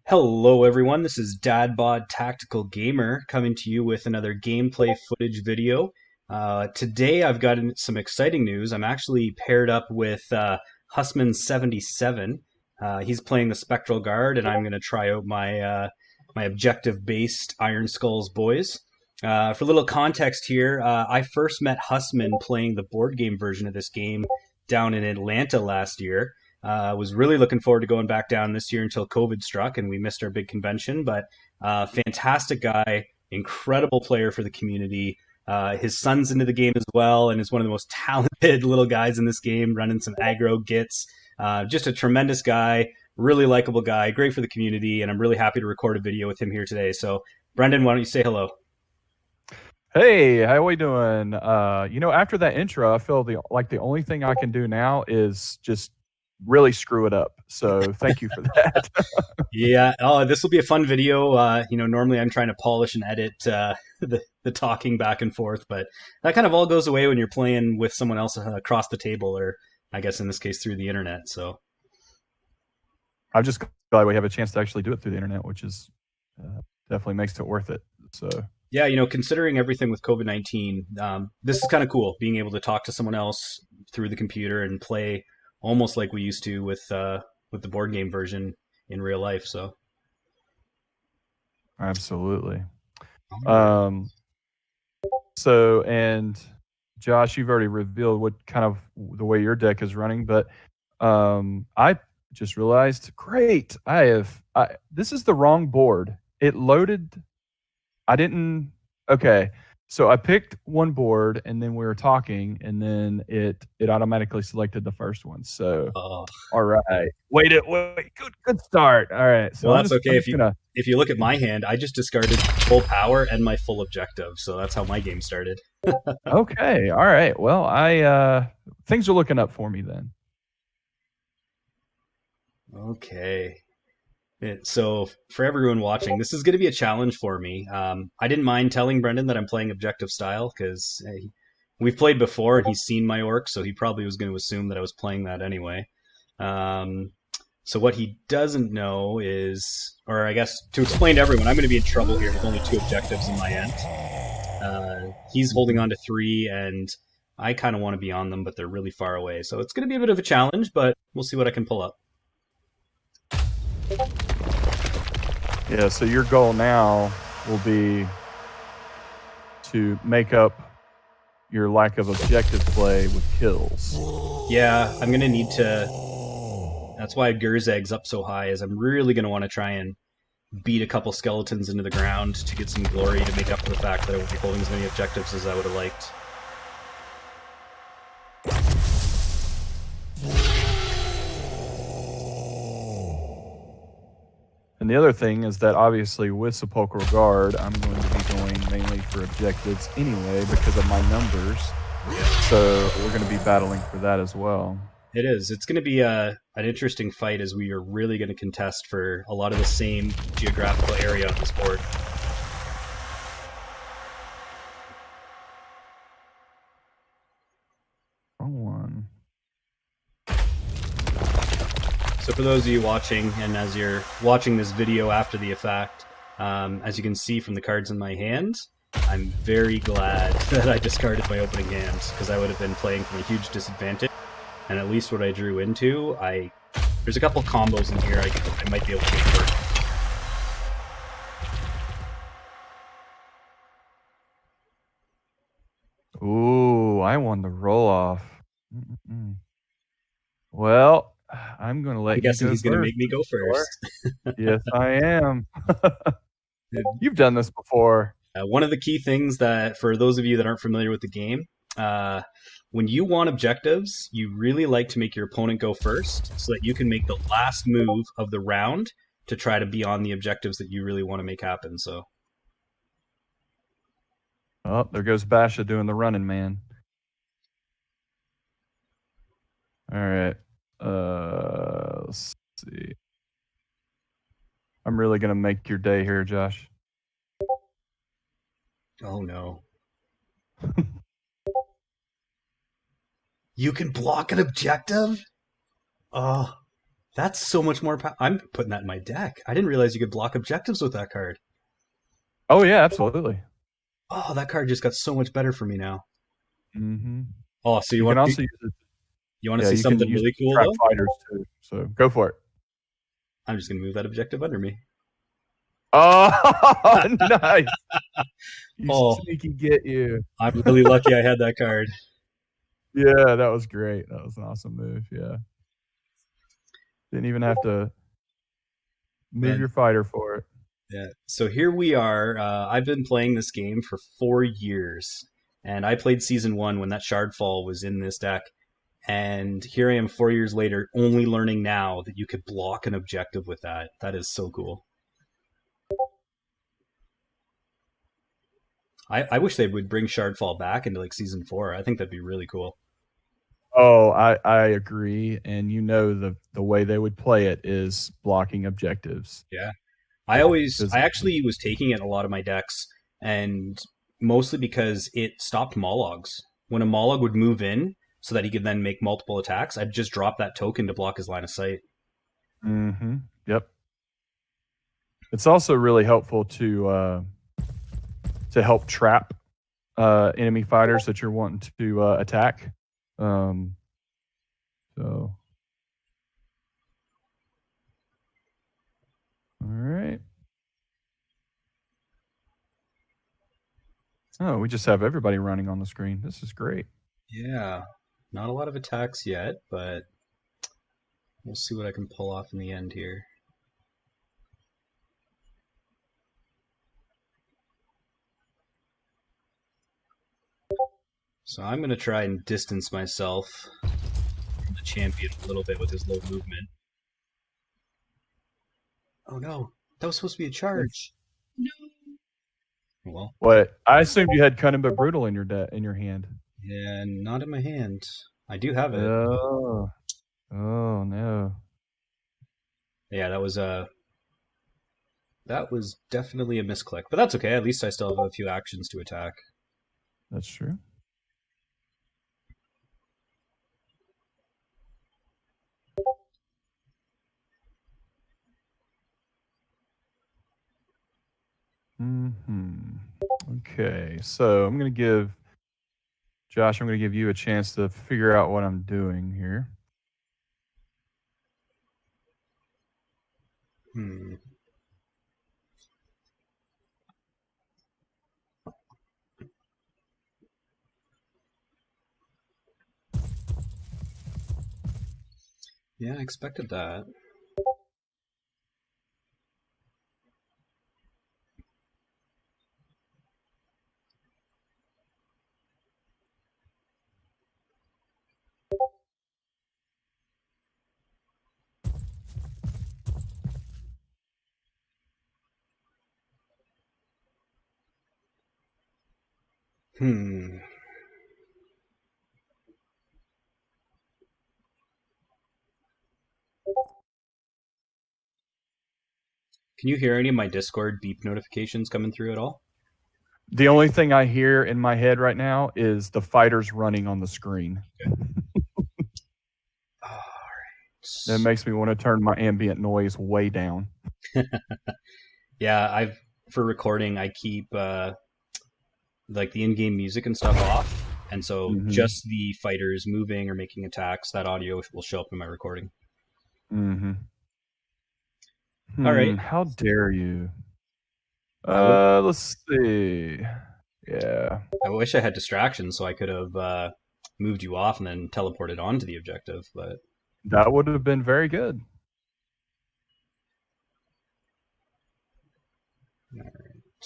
Hello, everyone. This is Dadbod Tactical Gamer coming to you with another gameplay footage video. Today, I've got some exciting news. I'm actually paired up with Hussman 77. He's playing the Spectral Guard, and I'm going to try out my objective-based Iron Skulls boys. For a little context here, I first met Hussman playing the board game version of this game down in Atlanta last year. Was really looking forward to going back down this year until COVID struck and we missed our big convention. But fantastic guy, incredible player for the community. His son's into the game as well and is one of the most talented little guys in this game, running some aggro gits. Just a tremendous guy, really likable guy, great for the community, and I'm really happy to record a video with him here today. So, Brendan, why don't you say hello? Hey, how we doing? After that intro, I feel the only thing I can do now is just really screw it up. So thank you for that. Yeah, oh, this will be a fun video. Normally I'm trying to polish and edit the talking back and forth, but that kind of all goes away when you're playing with someone else across the table, or I guess in this case through the internet. So I'm just glad we have a chance to actually do it through the internet, which is definitely makes it worth it. So yeah, considering everything with COVID-19, this is kind of cool being able to talk to someone else through the computer and play almost like we used to with the board game version in real life. So absolutely. And Josh, you've already revealed what kind of the way your deck is running, but I just realized, great, this is the wrong board. It loaded. Okay. So I picked one board and then we were talking and then it automatically selected the first one. So, all right. Wait, good start. All right. So well, that's okay. If you look at my hand, I just discarded full power and my full objective. So that's how my game started. Okay. All right. Well, things are looking up for me then. Okay. So for everyone watching, this is going to be a challenge for me. I didn't mind telling Brendan that I'm playing objective style because we've played before and he's seen my orc, so he probably was going to assume that I was playing that anyway. So what he doesn't know is, or I guess to explain to everyone, I'm going to be in trouble here with only two objectives in my end. He's holding on to three, and I kind of want to be on them, but they're really far away. So it's going to be a bit of a challenge, but we'll see what I can pull up. Yeah, so your goal now will be to make up your lack of objective play with kills. Yeah, I'm going to need to... That's why Gurzeg's up so high, is I'm really going to want to try and beat a couple skeletons into the ground to get some glory to make up for the fact that I won't be holding as many objectives as I would have liked. And the other thing is that obviously with Sepulchral Guard, I'm going to be going mainly for objectives anyway because of my numbers. So we're going to be battling for that as well. It is. It's going to be an interesting fight as we are really going to contest for a lot of the same geographical area on this board. Wrong one. So for those of you watching, and as you're watching this video after the effect, as you can see from the cards in my hand, I'm very glad that I discarded my opening hand, because I would have been playing from a huge disadvantage. And at least what I drew into, there's a couple combos in here I might be able to get first. Ooh, I won the roll-off. Well, I'm going to let you go. I'm guessing he's going to make me go first. Yes, I am. You've done this before. One of the key things that, for those of you that aren't familiar with the game, when you want objectives, you really like to make your opponent go first so that you can make the last move of the round to try to be on the objectives that you really want to make happen. So, oh, there goes Basha doing the running, man. All right. Let's see. I'm really going to make your day here, Josh. Oh, no. You can block an objective? Oh, That's so much more. I'm putting that in my deck. I didn't realize you could block objectives with that card. Oh yeah, absolutely. Oh, that card just got so much better for me now. Hmm. Oh, so You can also use it. you want to Yeah, see you can something use really it to cool trap though? fighters too. So go for it. I'm just gonna move that objective under me. Oh, nice! You Oh, sneaky get you. I'm really lucky I had that card. Yeah, that was great. That was an awesome move. Yeah, didn't even have to move Man, your fighter for it. yeah. So here we are. I've been playing this game for 4 years, and I played season one when that Shardfall was in this deck. And here I am 4 years later, only learning now that you could block an objective with that. That is so cool. I wish they would bring Shardfall back into like season four. I think that'd be really cool. Oh, I agree. And you know the way they would play it is blocking objectives Yeah. because I actually was taking it in a lot of my decks, and mostly because it stopped Mologs. When a Molog would move in so that he could then make multiple attacks, I'd just drop that token to block his line of sight. yep. It's also really helpful to help trap enemy fighters that you're wanting to attack. Um, so all right. Oh, we just have everybody running on the screen. This is great. Yeah. Not a lot of attacks yet, but we'll see what I can pull off in the end here. So I'm going to try and distance myself from the champion a little bit with his low movement. Oh no, that was supposed to be a charge. Well, What? I assumed you had Cunning but Brutal in your hand. yeah, not in my hand. I do have it. Oh, oh no, Yeah, that was definitely a misclick, but that's okay. At least I still have a few actions to attack. that's true. Hmm. Okay, so I'm gonna give Josh. I'm gonna give you a chance to figure out what I'm doing here. Hmm. Yeah, I expected that. Hmm. Can you hear any of my Discord beep notifications coming through at all? The only thing I hear in my head right now is the fighters running on the screen. All That makes me want to turn my ambient noise way down. right. Yeah, I've for recording, I keep like the in-game music and stuff off, and so Mm-hmm. just the fighters moving or making attacks, that audio will show up in my recording. Mm-hmm. All right. How dare you? I wish Let's see. Yeah, I wish I had distractions so I could have moved you off and then teleported onto the objective, but that would have been very good. all right.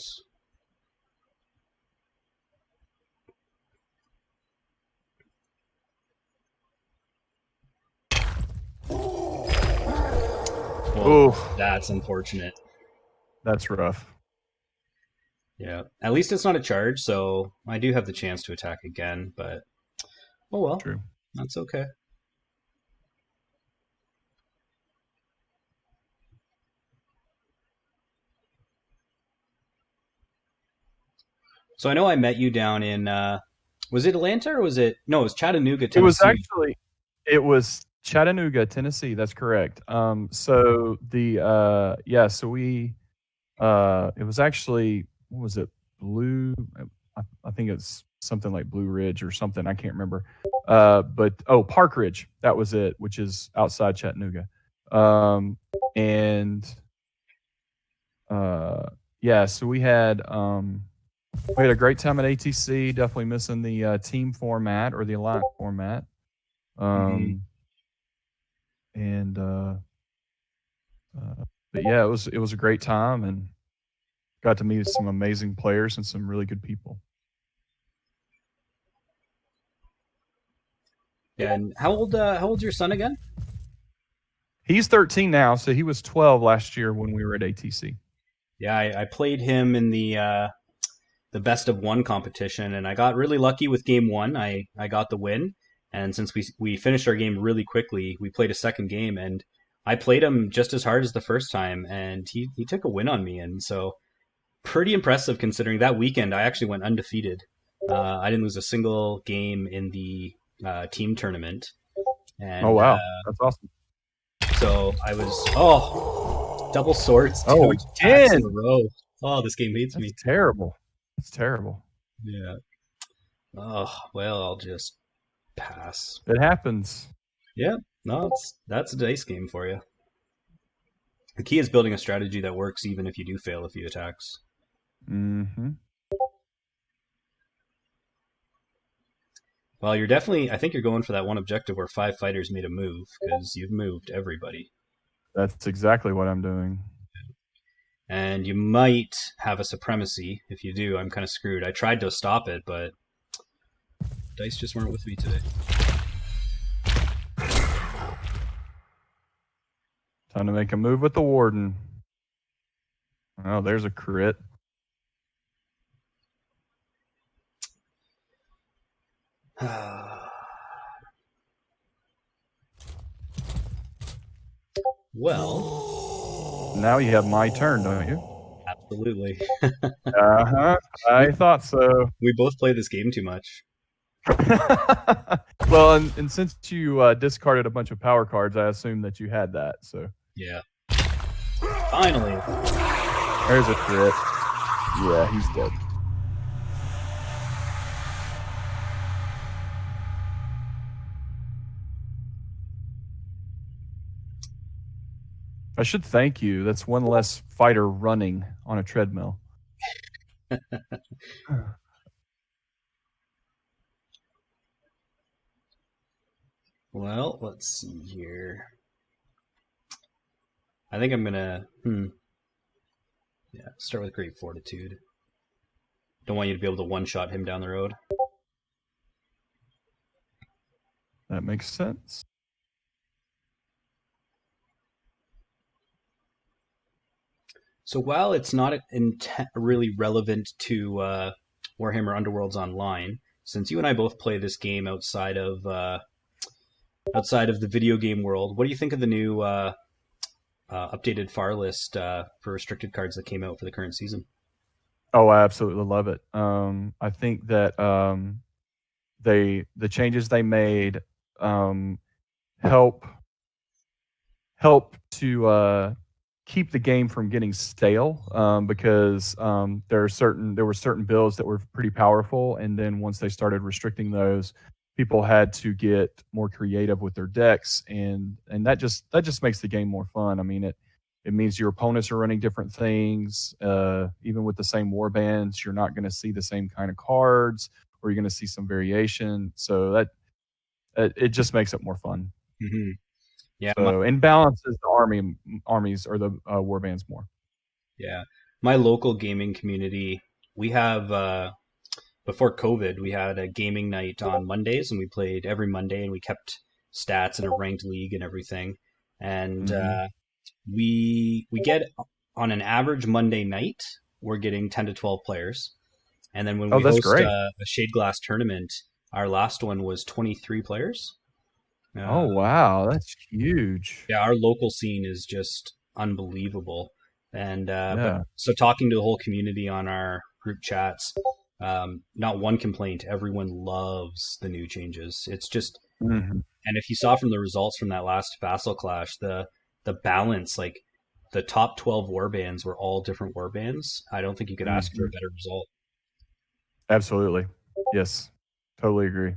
Well, Oh, that's unfortunate. that's rough. Yeah. At least it's not a charge, so I do have the chance to attack again, but oh well. True. That's okay. So I know I met you down in was it Atlanta or was it no, it was Chattanooga, It was Tennessee. actually, it was Chattanooga, Tennessee. That's correct. So so we it was actually, what was it? Blue. I think it's something like Blue Ridge or something. I can't remember. But Park Ridge. That was it, which is outside Chattanooga. Um, and uh, yeah, so we had a great time at ATC. Definitely missing the team format or the alliance format. Hmm. Um, and but yeah, it was a great time and got to meet some amazing players and some really good people. Yeah, and how old's your son again? He's 13 now, so he was 12 last year when we were at ATC. Yeah, I played him in the best of one competition, and I got really lucky with game one. I got the win, and since we finished our game really quickly, we played a second game, and I played him just as hard as the first time, and he took a win on me, and so pretty impressive considering that weekend I actually went undefeated. I didn't lose a single game in the team tournament, Oh and wow, that's awesome. so I was double swords, two Oh, attacks in a again, row. Oh, this game hates that's me. terrible. That's terrible. Yeah. Oh well, I'll just pass. It happens. Yeah, no, that's a dice game for you. The key is building a strategy that works even if you do fail a few attacks. Hmm. Well, you're definitely, I think you're going for that one objective where five fighters made a move because you've moved everybody. That's exactly what I'm doing. And you might have a supremacy. If you do, I'm kind of screwed. I tried to stop it, but dice just weren't with me today. Time to make a move with the warden. Oh, there's a crit. Well, Now you have my turn, don't you? absolutely. Uh-huh. We I thought so. we both play this game too much. Well, and since you discarded a bunch of power cards, I assume that you had that. So Yeah. Finally. there's a crit. Yeah, he's dead. I should thank you. That's one less fighter running on a treadmill. Well, let's see here. I think I'm gonna start with Great Fortitude. Don't want you to be able to one shot him down the road. That makes sense. So while it's not really relevant to Warhammer Underworlds Online, since you and I both play this game outside of the video game world, what do you think of the new updated far list for restricted cards that came out for the current season? Oh, I absolutely love it. I think that the changes they made um, help help to keep the game from getting stale because there were certain builds that were pretty powerful, and then once they started restricting those, people had to get more creative with their decks, and that just makes the game more fun. I mean, it means your opponents are running different things. Even with the same war bands, you're not going to see the same kind of cards, or you're going to see some variation. So that it just makes it more fun. Hmm. Yeah, So and balances the armies or the war bands more. yeah. My local gaming community, we have before COVID, we had a gaming night on Mondays, and we played every Monday, and we kept stats in a ranked league and everything. And Hmm. we get on an average Monday night, we're getting 10 to 12 players. And then when Oh, we that's host great. a Shade Glass tournament, our last one was 23 players. Uh, Oh, wow, that's huge. yeah, our local scene is just unbelievable. And but Yeah. so talking to the whole community on our group chats, not one complaint. Everyone loves the new changes. It's just Mhm. And if you saw from the results from that last Vassal Clash, the balance, like the top 12 warbands were all different warbands. I don't think you could ask for a Mhm. better result. Absolutely. Yes. Totally agree.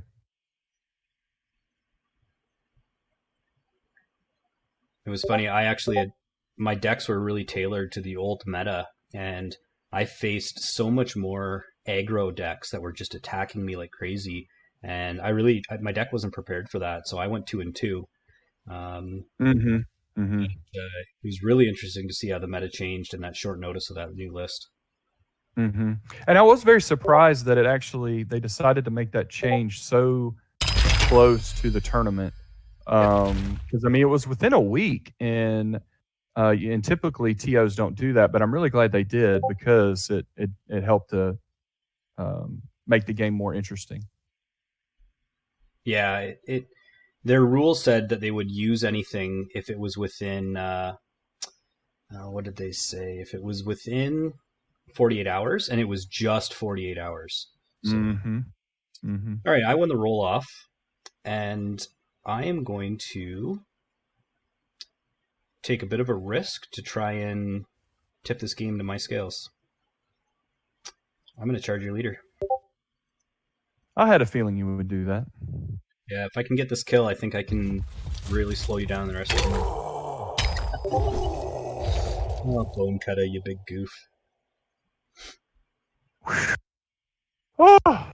It was funny. I actually had my decks were really tailored to the old meta, and I faced so much more aggro decks that were just attacking me like crazy. And my deck wasn't prepared for that, so I went 2-2. Um, Mhm. Mhm. it was really interesting to see how the meta changed in that short notice of that new list. Mhm. And I was very surprised that they decided to make that change so close to the tournament. Yep. 'Cause I mean, it was within a week, and typically TOs don't do that, but I'm really glad they did because it helped to make the game more interesting. Yeah, their rule said that they would use anything if it was within what did they say? If it was within 48 hours, and it was just 48 hours. So, Mhm. Mhm. all right, I won the roll off, and I am going to take a bit of a risk to try and tip this game to my scales. I'm going to charge your leader. I had a feeling you would do that. Yeah, if I can get this kill, I think I can really slow you down the rest of the game. Oh, bone cutter, you big goof. Oh!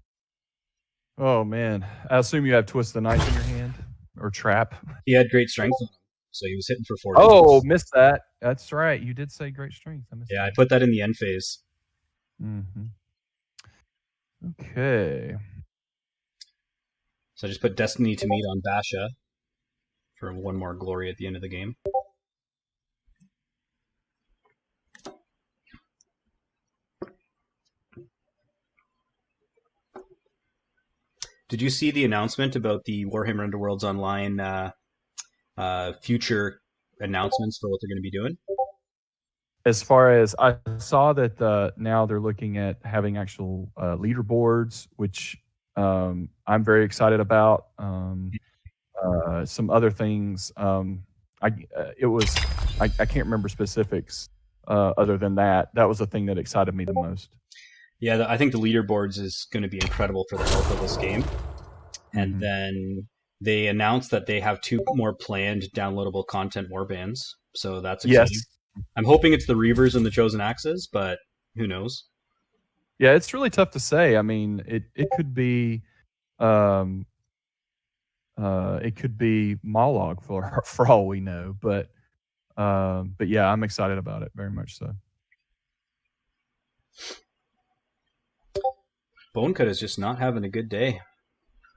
Oh, man. I assume you have Twist the Knife in your hand or Trap. He had great strength on him, so he was hitting for 4 Oh, digits. missed that. That's right. You did say great strength. I missed Yeah, I that. put that in the end phase. Mhm. Okay. So I just put Destiny to Meet on Basha for one more glory at the end of the game. Did you see the announcement about the Warhammer Underworlds online future announcements for what they're going to be doing? As far as I saw that now they're looking at having actual leaderboards, which I'm very excited about. Some other things. It was I can't remember specifics. Other than that, that was the thing that excited me the most. Yeah, I think the leaderboards is going to be incredible for the health of this game. And Hmm. then they announced that they have two more planned downloadable content warbands. So that's exciting. Yes, I'm hoping it's the Reavers and the Chosen Axes, but who knows? yeah, it's really tough to say. I mean, um, it could be Mollog for for all we know, but yeah, I'm excited about it very much so. Bonecut is just not having a good day.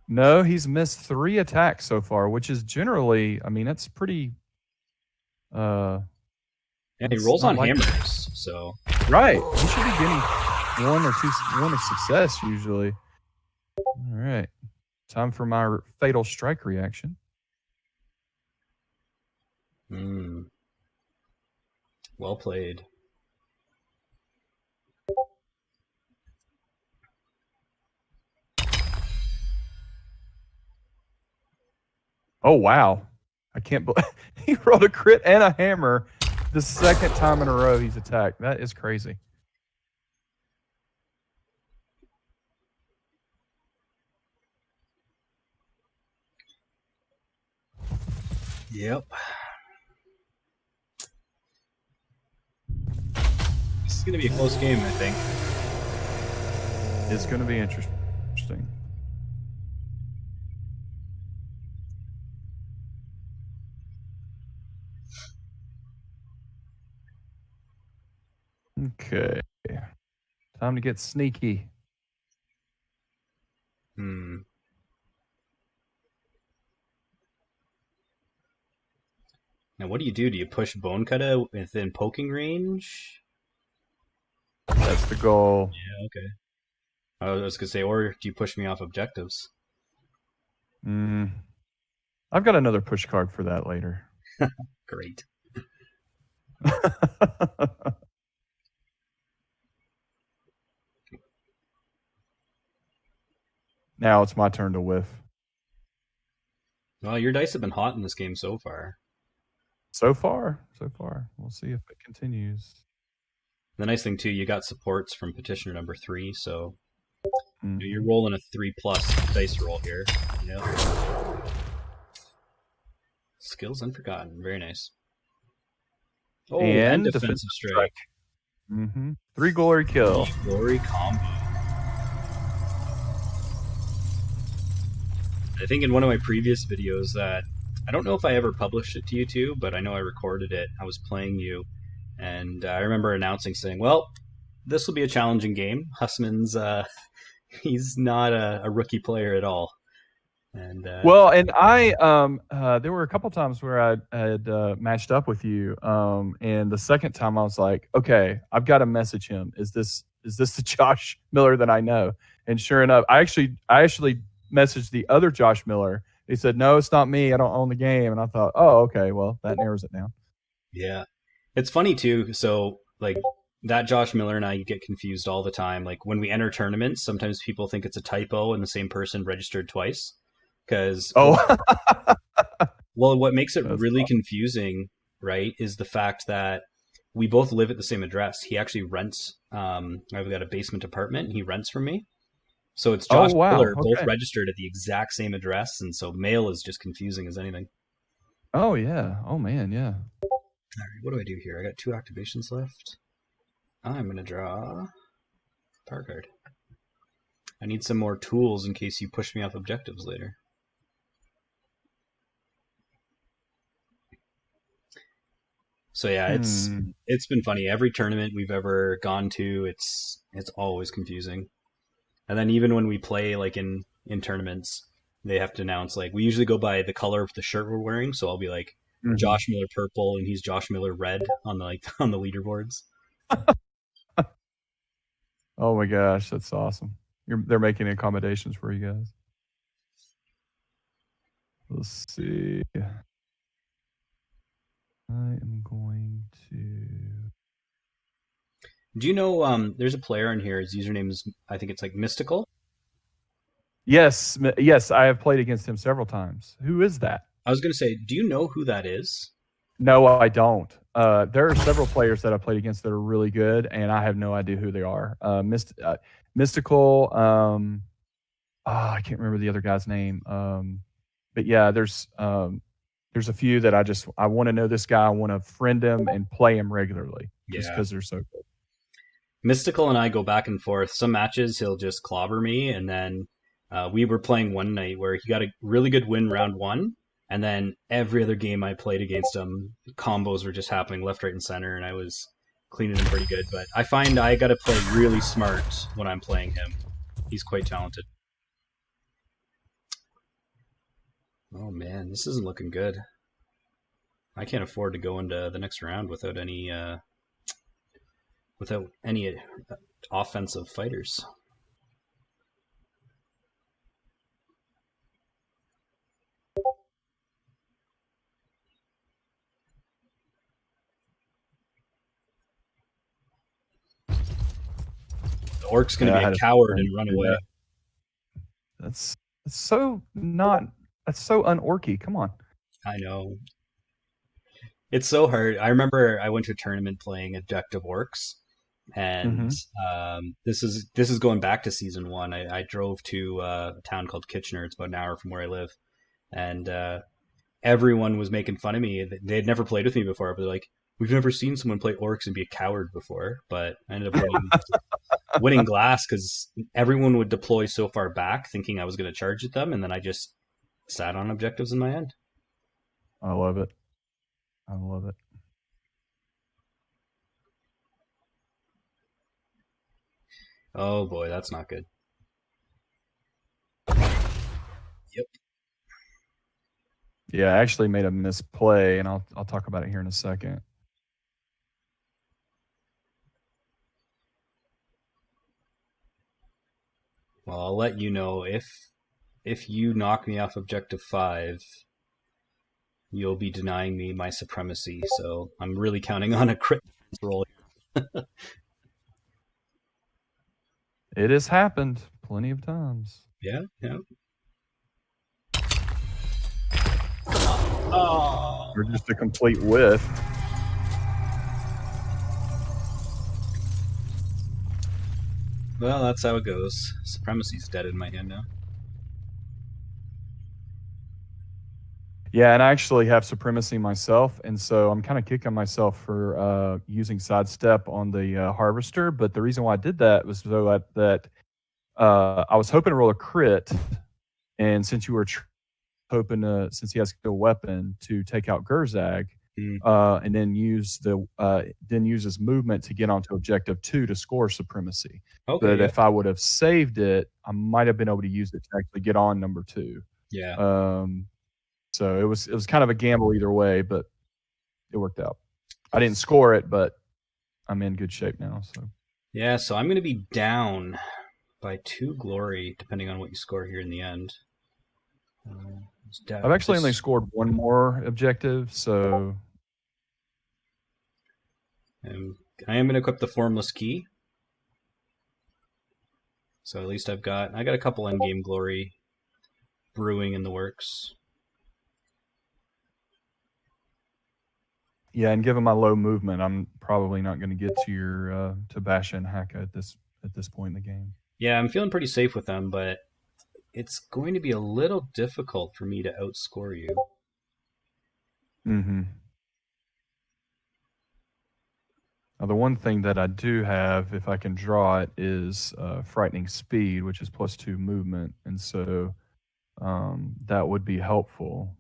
No, he's missed 3 attacks so far, which is generally, I mean, that's pretty, uh, Yeah, he that's rolls not on like hammers, so right. He should be getting 1 of success usually. All right. Time for my fatal strike reaction. well played. Oh, wow. I can't believe he rolled a crit and a hammer the second time in a row he's attacked. That is crazy. Yep. This is going to be a close game, I think. It's going to be interesting. Okay. Time to get sneaky. Hmm. Now, what do you do? Do you push Bonekutta within poking range? That's the goal. Yeah, okay. I was going to say, or do you push me off objectives? Mm, I've got another push card for that later. Great. Now it's my turn to whiff. Well, your dice have been hot in this game so far. So far. We'll see if it continues. The nice thing too, you got supports from petitioner number 3, so you're Mm-hmm. rolling a 3+ dice roll here. Yeah. Skills unforgotten. Very nice. Oh, and And defensive defensive strike. strike. Mm-hmm. 3 glory kill. Glory combo. I think in one of my previous videos that I don't know if I ever published it to YouTube, but I know I recorded it. I was playing you, and I remember announcing saying, "Well, this will be a challenging game. Hussman's he's not a rookie player at all." And Well, and I there were a couple times where I had matched up with you, and the second time I was like, okay, I've got to message him. Is this the Josh Miller that I know? And sure enough, I actually messaged the other Josh Miller. He said, no, it's not me. I don't own the game. And I thought, oh, okay, well that narrows it down. yeah, it's funny too. So like that Josh Miller and I get confused all the time. Like when we enter tournaments, sometimes people think it's a typo and the same person registered twice. Because Oh, what makes it that's really awesome. confusing, right, is the fact that we both live at the same address. He actually rents. I've got a basement apartment. And he rents from me, so it's Oh Josh wow. Miller, both Okay. registered at the exact same address, and so mail is just confusing as anything. Oh yeah. Oh man. Yeah. All right, what do I do here? I got 2 activations left. I'm gonna draw power card. I need some more tools in case you push me off objectives later. So yeah, Hmm. it's been funny. Every tournament we've ever gone to, it's always confusing. And then even when we play like in tournaments, they have to announce like we usually go by the color of the shirt we're wearing. So I'll be like Mhm. Josh Miller purple and he's Josh Miller red on the like on the leaderboards. Oh my gosh, that's awesome. They're making accommodations for you guys. Let's see. I am going to. Do you know there's a player in here, his username is I think it's like Mystical. Yes, yes, I have played against him several times. Who is that? I was gonna say, do you know who that is? No, I don't. There are several players that I played against that are really good, and I have no idea who they are. Mystical. I can't remember the other guy's name. But yeah, there's a few that I want to know this guy. I want to friend him and play him regularly just Yeah. because they're so good. Mystical and I go back and forth. Some matches he'll just clobber me, and then we were playing one night where he got a really good win round one, and then every other game I played against him, combos were just happening left, right, and center, and I was cleaning him pretty good. But I find I got to play really smart when I'm playing him. He's quite talented. Oh man, this isn't looking good. I can't afford to go into the next round without any offensive fighters. The orc's going to Yeah, I be a had a coward feeling and run to do away. that. That's that's so not that's so unorky. Come on. I know. It's so hard. I remember I went to a tournament playing Objective Orcs, and Mhm. this is going back to season one. I drove to a town called Kitchener. It's about an hour from where I live, and everyone was making fun of me. They had never played with me before, but they're like, "We've never seen someone play orcs and be a coward before." But I ended up winning glass because everyone would deploy so far back, thinking I was going to charge at them, and then I just sat on objectives in my end. I love it. I love it. Oh boy, that's not good. Yep. Yeah, I actually made a misplay, and I'll talk about it here in a second. Well, I'll let you know if you knock me off objective 5, you'll be denying me my supremacy. So I'm really counting on a crit roll. It has happened plenty of times. Yeah, yeah. Oh, or just a complete whiff. well, that's how it goes. Supremacy's dead in my hand now. Yeah, and I actually have supremacy myself, and so I'm kind of kicking myself for using sidestep on the harvester. But the reason why I did that was so that I was hoping to roll a crit, and since you were hoping to, since he has a weapon, to take out Gerzag, Hmm. and then use his movement to get onto objective 2 to score supremacy. Okay, But yeah, if I would have saved it, I might have been able to use it to actually get on number 2. yeah, Um, so it was kind of a gamble either way, but it worked out. I didn't score it, but I'm in good shape now. So yeah. So I'm going to be down by 2 glory, depending on what you score here in the end. I've actually only This, scored one more objective. So I am going to equip the formless key. So at least I got a couple endgame glory brewing in the works. yeah, and given my low movement, I'm probably not going to get to your to Basha and Haka at this point in the game. Yeah, I'm feeling pretty safe with them, but it's going to be a little difficult for me to outscore you. Mm-hmm. Now, the one thing that I do have, if I can draw it, is frightening speed, which is +2 movement, and so that would be helpful.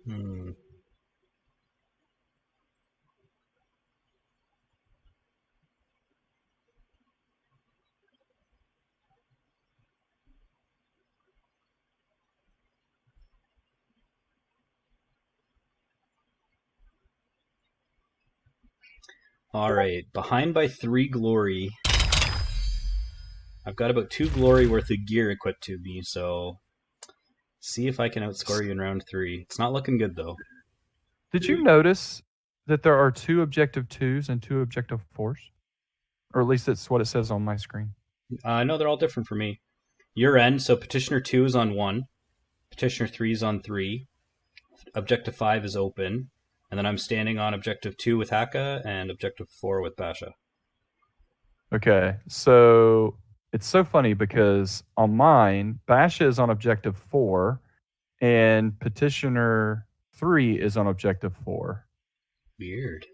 Hmm. All right, behind by 3 glory. I've got about 2 glory worth of gear equipped to me, so see if I can outscore you in round 3. It's not looking good though. Did you notice that there are 2 objective 2s and 2 objective 4s? Or at least that's what it says on my screen. No, they're all different for me. Your end, so Petitioner 2 is on 1, Petitioner 3 is on 3, Objective 5 is open, and then I'm standing on Objective 2 with Haka and Objective 4 with Basha. Okay, so it's so funny because on mine, Basha is on objective 4 and Petitioner 3 is on objective 4. Weird.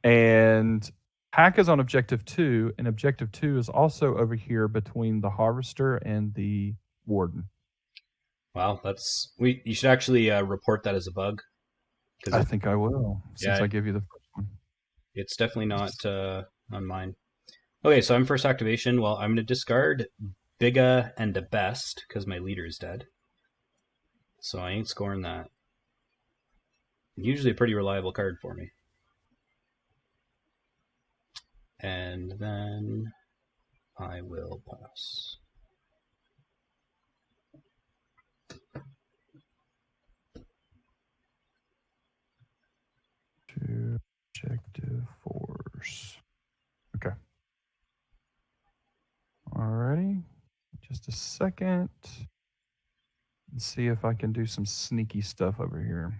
And Hack is on objective 2, and objective 2 is also over here between the Harvester and the Warden. Wow, you should actually report that as a bug because I think I will, since yeah, I gave you the first one. it's definitely not on mine. Okay, so I'm first activation. Well, I'm going to discard Biga and the Best because my leader is dead. So I ain't scoring that. Usually a pretty reliable card for me. And then I will pass. Two objective 4s. Okay. Alrighty. Just a second. Let's see if I can do some sneaky stuff over here.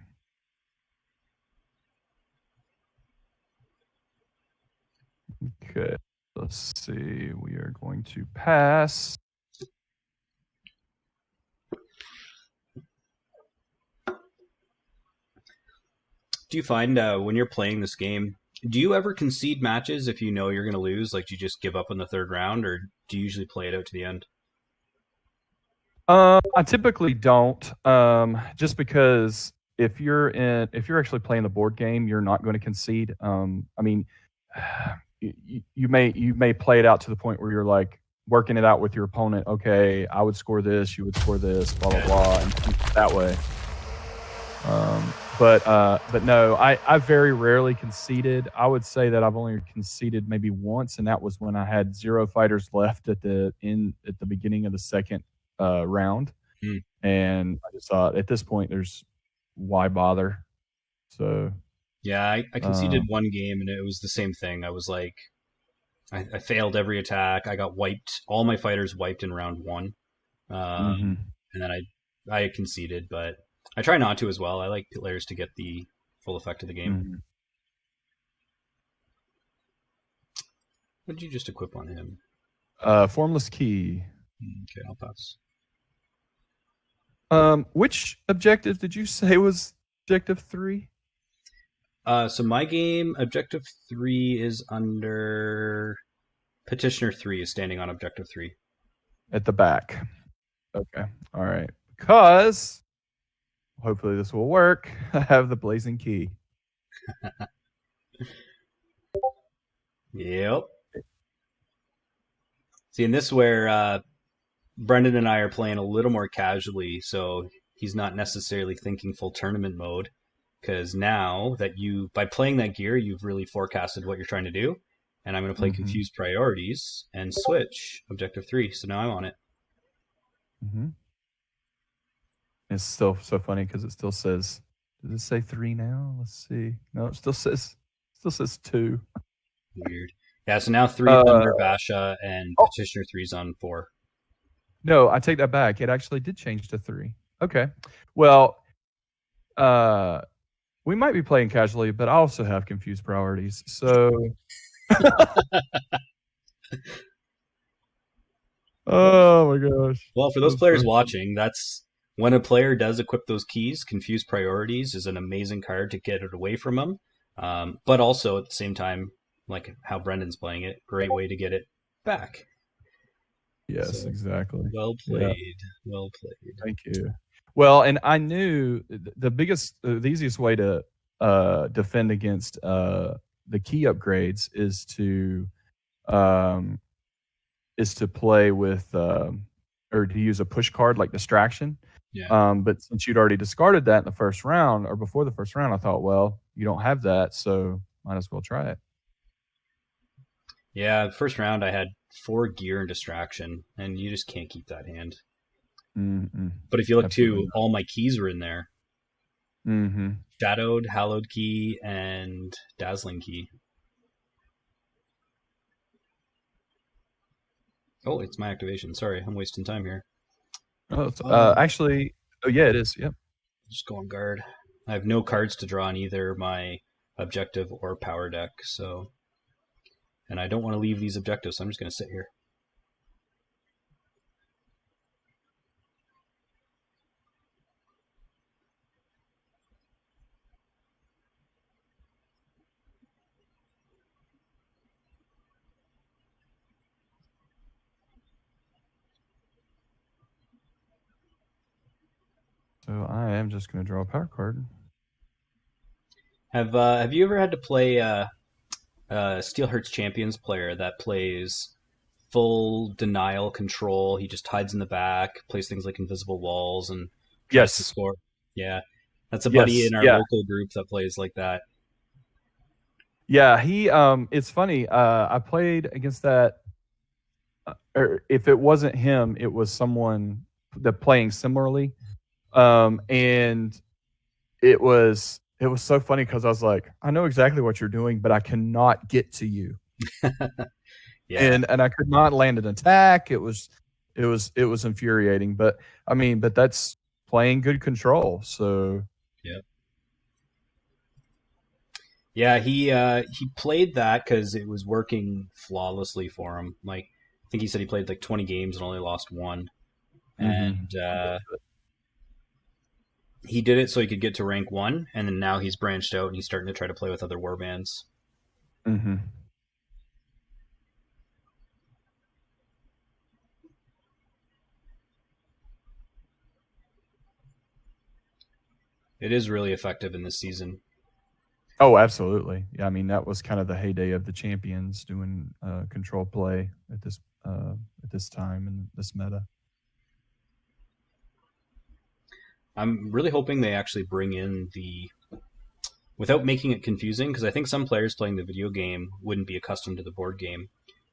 Okay, let's see. We are going to pass. Do you find when you're playing this game, do you ever concede matches if you know you're going to lose? Like, do you just give up in the third round, or do you usually play it out to the end? I typically don't, just because if you're actually playing the board game, you're not going to concede. I mean, you may play it out to the point where you're like working it out with your opponent. Okay, I would score this, you would score this, blah blah blah, and keep it that way. But no, I very rarely conceded. I would say that I've only conceded maybe once, and that was when I had 0 fighters left at the beginning of the second round, Hmm. and I just thought at this point, there's why bother? So Yeah, I conceded um, one game and it was the same thing. I was like, I failed every attack. I got wiped. All my fighters wiped in round one, Mm-hmm. and then I conceded. But I try not to as well. I like players to get the full effect of the game. Mm-hmm. What did you just equip on him? Formless key. Okay, I'll pass. Which objective did you say was objective 3? So my game objective three is under petitioner three is standing on objective three. At the back. Okay. All right. Because hopefully this will work. I have the blazing key. Yep. See, in this where Brendan and I are playing a little more casually, so he's not necessarily thinking full tournament mode. Because now that by playing that gear, you've really forecasted what you're trying to do. And I'm going to play Mm-hmm. confused priorities and switch objective three. So now I'm on it. Mm-hmm. It's still so funny because it still says. Does it say 3 now? Let's see. No, it still says 2. Weird. Yeah, so now three is Uh, under Basha and oh petitioner three's on four. no, I take that back. It actually did change to 3. Okay. Well, uh, we might be playing casually, but I also have confused priorities. So, oh my gosh, Well, for those that's so players funny. watching, that's when a player does equip those keys. Confused priorities is an amazing card to get it away from them, but also at the same time, like how Brendan's playing it, great way to get it back. Yes, So exactly. well Yeah, played, well played. thank you. Well, and I knew the easiest way to defend against the key upgrades um, is to play with or to use a push card like distraction. Yeah, But since you'd already discarded that in the first round or before the first round, I thought, well, you don't have that, so might as well try it. yeah. First round, I had four gear and distraction, and you just can't keep that hand. Mm-mm. But if you look Absolutely too, not. all my keys were in there: Mm-hmm. shadowed, hallowed key, and dazzling key. Oh, it's my activation. Sorry, I'm wasting time here. Oh, it's, Uh, actually, oh yeah, it is. Yep. just go on guard. I have no cards to draw on either my objective or power deck, so and I don't want to leave these objectives, so I'm just going to sit here. So I am just going to draw a power card. Have you ever had to play Steel Hearts Champions player that plays full denial control? He just hides in the back, plays things like invisible walls, and tries to Yes. score. Yeah, that's a buddy Yes. in our Yeah. local group that plays like that. Yeah. He. It's funny. I played against that. Or if it wasn't him, it was someone that playing similarly. And it was so funny because I was like, I know exactly what you're doing, but I cannot get to you, Yeah, and I could not land an attack. It was infuriating, but I mean, but that's playing good control. So yeah, yeah. He played that because it was working flawlessly for him. Like I think he said he played like 20 games and only lost one, mm-hmm. and he did it so he could get to rank one, and then now he's branched out and he's starting to try to play with other warbands. Mm-hmm. It is really effective in this season. Oh, absolutely. Yeah, I mean that was kind of the heyday of the champions doing control play at this time and this meta. I'm really hoping they actually bring in the without making it confusing because I think some players playing the video game wouldn't be accustomed to the board game,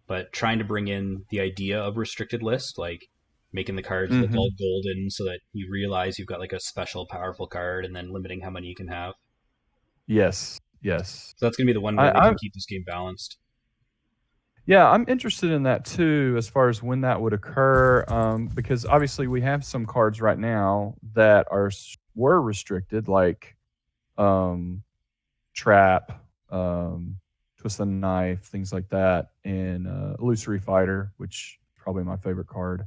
but trying to bring in the idea of restricted list, like making the cards look Mm-hmm. all golden so that you realize you've got like a special powerful card and then limiting how many you can have. Yes, yes. So that's going to be the one way I, they I can keep this game balanced. Yeah, I'm interested in that too, as far as when that would occur, because obviously we have some cards right now that were restricted, like um, Trap, Twist the Knife, things like that, and Illusory Fighter, which is probably my favorite card.